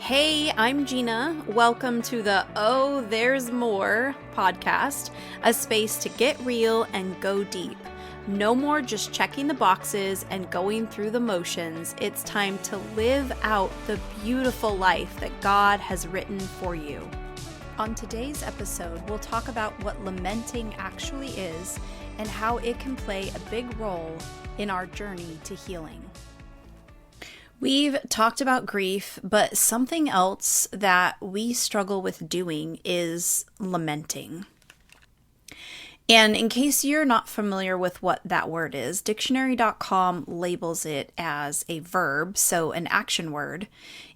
Hey, I'm Gina. Welcome to the Oh, There's More podcast, a space to get real and go deep. No more just checking the boxes and going through the motions. It's time to live out the beautiful life that God has written for you. On today's episode, we'll talk about what lamenting actually is and how it can play a big role in our journey to healing. We've talked about grief, but something else that we struggle with doing is lamenting. And in case you're not familiar with what that word is, dictionary.com labels it as a verb, so an action word.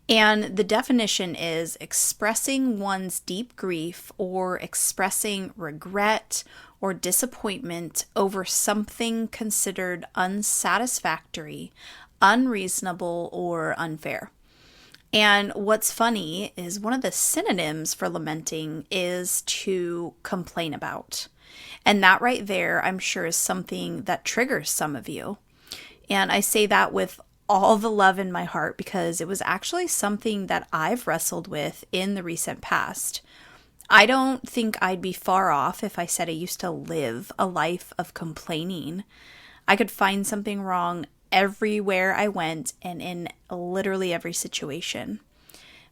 And the definition is expressing one's deep grief or expressing regret or disappointment over something considered unsatisfactory, unreasonable, or unfair. And what's funny is one of the synonyms for lamenting is to complain about. And that right there, I'm sure, is something that triggers some of you. And I say that with all the love in my heart because it was actually something that I've wrestled with in the recent past. I don't think I'd be far off if I said I used to live a life of complaining. I could find something wrong everywhere I went and in literally every situation.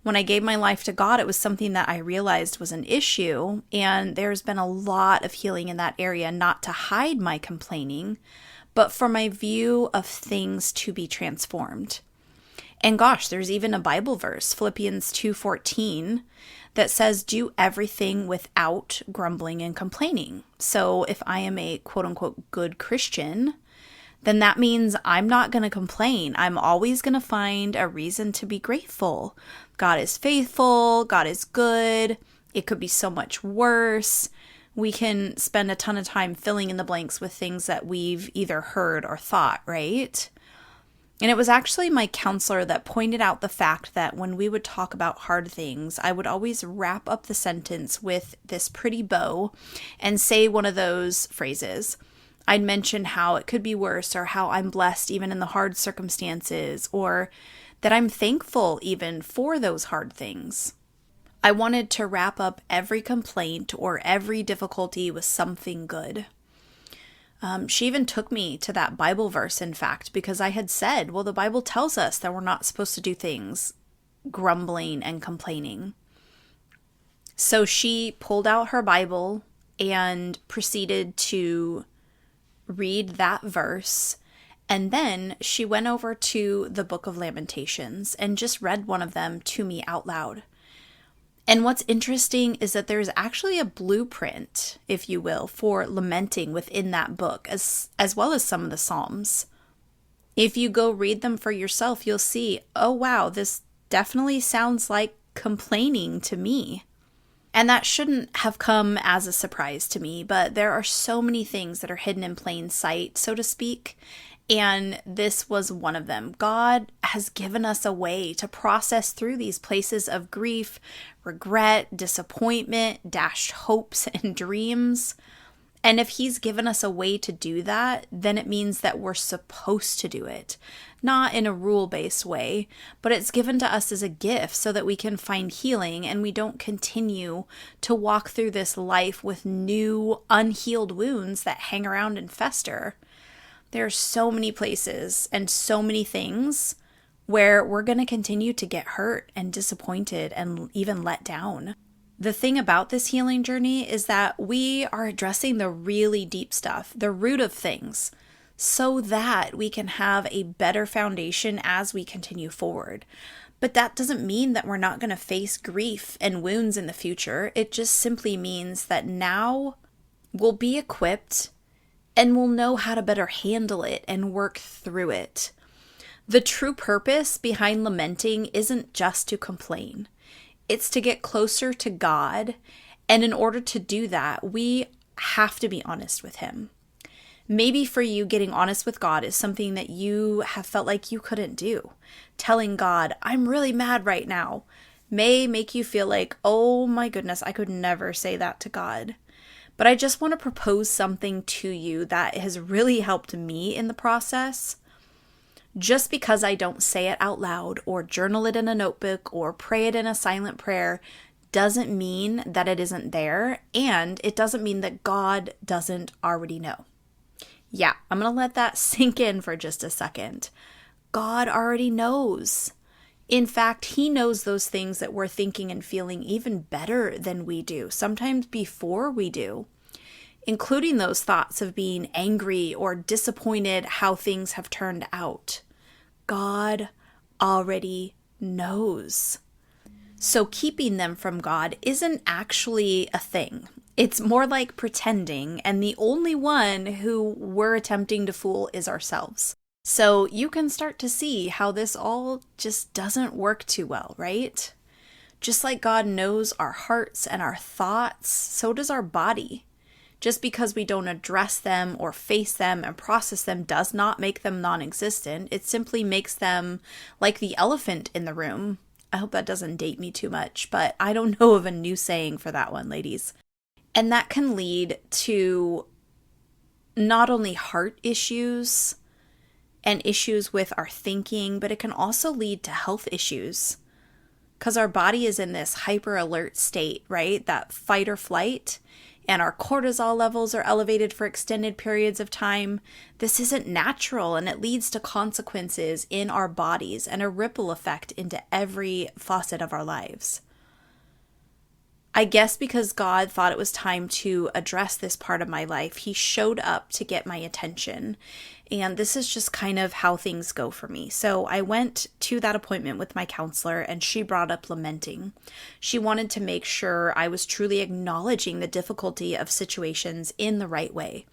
When I gave my life to God, it was something that I realized was an issue, and there's been a lot of healing in that area, not to hide my complaining, but for my view of things to be transformed. And gosh, there's even a Bible verse, Philippians 2:14, that says, do everything without grumbling and complaining. So if I am a quote-unquote good Christian, then that means I'm not going to complain. I'm always going to find a reason to be grateful. God is faithful. God is good. It could be so much worse. We can spend a ton of time filling in the blanks with things that we've either heard or thought, right? And it was actually my counselor that pointed out the fact that when we would talk about hard things, I would always wrap up the sentence with this pretty bow and say one of those phrases. I'd mention how it could be worse, or how I'm blessed even in the hard circumstances, or that I'm thankful even for those hard things. I wanted to wrap up every complaint or every difficulty with something good. She even took me to that Bible verse, in fact, because I had said, well, the Bible tells us that we're not supposed to do things grumbling and complaining. So she pulled out her Bible and proceeded to read that verse, and then she went over to the book of Lamentations and just read one of them to me out loud. And what's interesting is that there's actually a blueprint, if you will, for lamenting within that book, as well as some of the Psalms. If you go read them for yourself, you'll see, oh wow, this definitely sounds like complaining to me. And that shouldn't have come as a surprise to me, but there are so many things that are hidden in plain sight, so to speak, and this was one of them. God has given us a way to process through these places of grief, regret, disappointment, dashed hopes and dreams. And if He's given us a way to do that, then it means that we're supposed to do it. Not in a rule-based way, but it's given to us as a gift so that we can find healing and we don't continue to walk through this life with new unhealed wounds that hang around and fester. There are so many places and so many things where we're going to continue to get hurt and disappointed and even let down. The thing about this healing journey is that we are addressing the really deep stuff, the root of things, so that we can have a better foundation as we continue forward. But that doesn't mean that we're not going to face grief and wounds in the future. It just simply means that now we'll be equipped and we'll know how to better handle it and work through it. The true purpose behind lamenting isn't just to complain. It's to get closer to God, and in order to do that, we have to be honest with Him. Maybe for you, getting honest with God is something that you have felt like you couldn't do. Telling God, I'm really mad right now, may make you feel like, oh my goodness, I could never say that to God. But I just want to propose something to you that has really helped me in the process. Just because I don't say it out loud or journal it in a notebook or pray it in a silent prayer doesn't mean that it isn't there, and it doesn't mean that God doesn't already know. Yeah, I'm going to let that sink in for just a second. God already knows. In fact, He knows those things that we're thinking and feeling even better than we do, sometimes before we do, including those thoughts of being angry or disappointed how things have turned out. God already knows. So keeping them from God isn't actually a thing. It's more like pretending, and the only one who we're attempting to fool is ourselves. So you can start to see how this all just doesn't work too well, right? Just like God knows our hearts and our thoughts, so does our body. Just because we don't address them or face them and process them does not make them non-existent. It simply makes them like the elephant in the room. I hope that doesn't date me too much, but I don't know of a new saying for that one, ladies. And that can lead to not only heart issues and issues with our thinking, but it can also lead to health issues. Because our body is in this hyper alert state, right? That fight or flight. And our cortisol levels are elevated for extended periods of time. This isn't natural, and it leads to consequences in our bodies and a ripple effect into every facet of our lives. I guess because God thought it was time to address this part of my life, He showed up to get my attention. And this is just kind of how things go for me. So I went to that appointment with my counselor, and she brought up lamenting. She wanted to make sure I was truly acknowledging the difficulty of situations in the right way.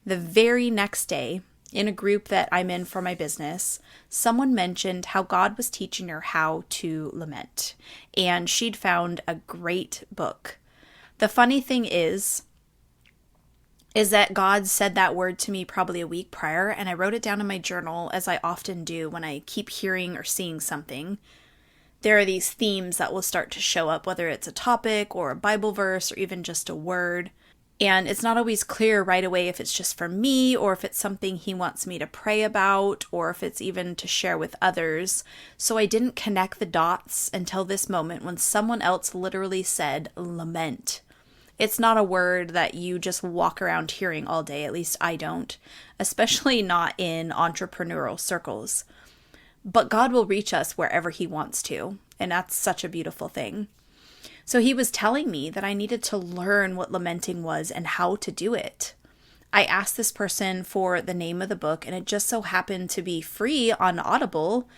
The very next day, in a group that I'm in for my business, someone mentioned how God was teaching her how to lament, and she'd found a great book. The funny thing is that God said that word to me probably a week prior, and I wrote it down in my journal, as I often do when I keep hearing or seeing something. There are these themes that will start to show up, whether it's a topic or a Bible verse or even just a word. And it's not always clear right away if it's just for me or if it's something He wants me to pray about or if it's even to share with others. So I didn't connect the dots until this moment when someone else literally said lament. It's not a word that you just walk around hearing all day, at least I don't, especially not in entrepreneurial circles. But God will reach us wherever He wants to, and that's such a beautiful thing. So He was telling me that I needed to learn what lamenting was and how to do it. I asked this person for the name of the book, and it just so happened to be free on Audible.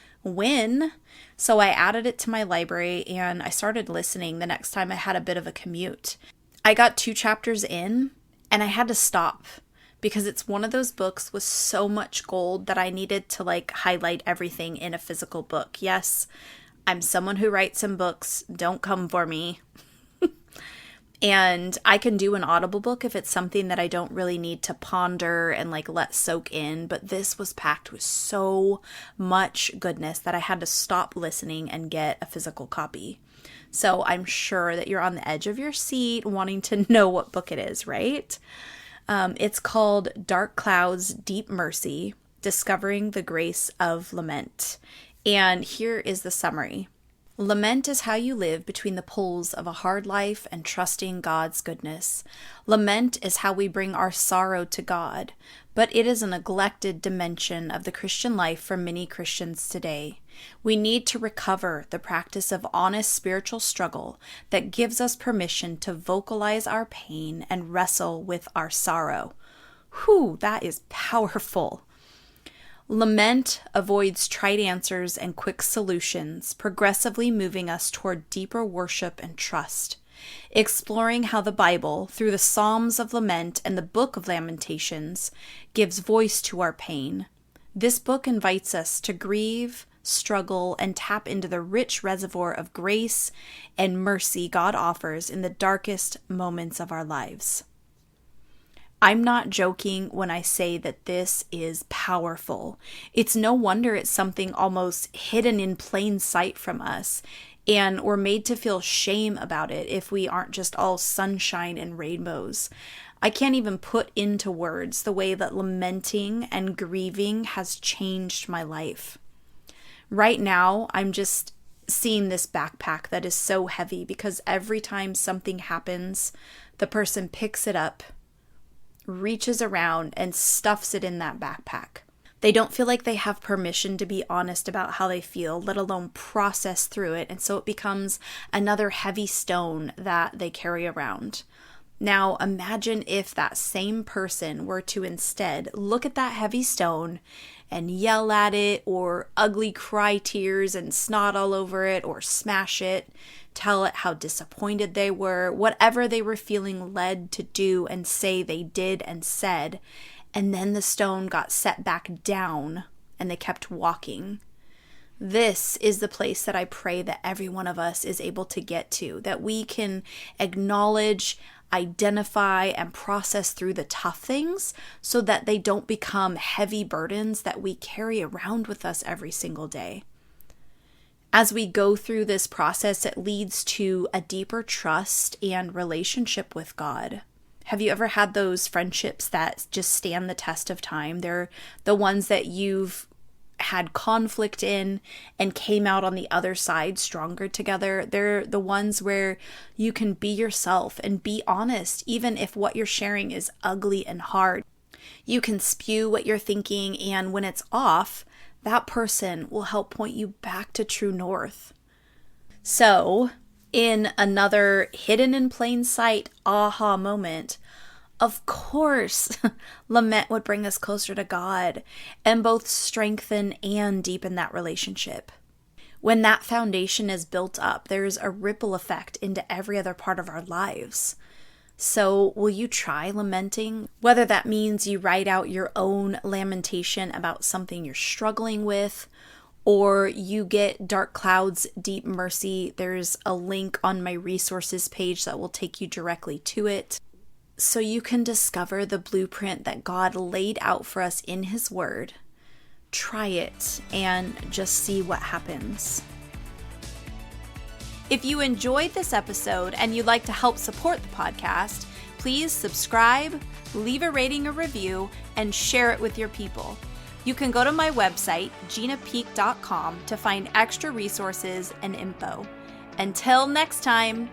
So I added it to my library, and I started listening the next time I had a bit of a commute. I got 2 chapters in, and I had to stop because it's one of those books with so much gold that I needed to highlight everything in a physical book. Yes, I'm someone who writes some books. Don't come for me. And I can do an Audible book if it's something that I don't really need to ponder and let soak in. But this was packed with so much goodness that I had to stop listening and get a physical copy. So I'm sure that you're on the edge of your seat wanting to know what book it is, right? It's called Dark Clouds, Deep Mercy, Discovering the Grace of Lament. And here is the summary. Lament is how you live between the poles of a hard life and trusting God's goodness. Lament is how we bring our sorrow to God, but it is a neglected dimension of the Christian life for many Christians today. We need to recover the practice of honest spiritual struggle that gives us permission to vocalize our pain and wrestle with our sorrow. Whew, that is powerful. Lament avoids trite answers and quick solutions, progressively moving us toward deeper worship and trust. Exploring how the Bible, through the Psalms of Lament and the Book of Lamentations, gives voice to our pain. This book invites us to grieve, struggle, and tap into the rich reservoir of grace and mercy God offers in the darkest moments of our lives. I'm not joking when I say that this is powerful. It's no wonder it's something almost hidden in plain sight from us. And we're made to feel shame about it if we aren't just all sunshine and rainbows. I can't even put into words the way that lamenting and grieving has changed my life. Right now, I'm just seeing this backpack that is so heavy because every time something happens, the person picks it up, reaches around, and stuffs it in that backpack. They don't feel like they have permission to be honest about how they feel, let alone process through it, and so it becomes another heavy stone that they carry around. Now, imagine if that same person were to instead look at that heavy stone and yell at it, or ugly cry tears and snot all over it, or smash it, tell it how disappointed they were, whatever they were feeling led to do and say they did and said, and then the stone got set back down and they kept walking. This is the place that I pray that every one of us is able to get to, that we can acknowledge, identify, and process through the tough things so that they don't become heavy burdens that we carry around with us every single day. As we go through this process, it leads to a deeper trust and relationship with God. Have you ever had those friendships that just stand the test of time? They're the ones that you've had conflict in and came out on the other side stronger together. They're the ones where you can be yourself and be honest, even if what you're sharing is ugly and hard. You can spew what you're thinking, and when it's off, that person will help point you back to true north. So, in another hidden in plain sight aha moment, of course, lament would bring us closer to God and both strengthen and deepen that relationship. When that foundation is built up, there's a ripple effect into every other part of our lives. So will you try lamenting? Whether that means you write out your own lamentation about something you're struggling with, or you get Dark Clouds, Deep Mercy. There's a link on my resources page that will take you directly to it, so you can discover the blueprint that God laid out for us in His Word. Try it and just see what happens. If you enjoyed this episode and you'd like to help support the podcast, please subscribe, leave a rating or review, and share it with your people. You can go to my website, ginapeak.com, to find extra resources and info. Until next time,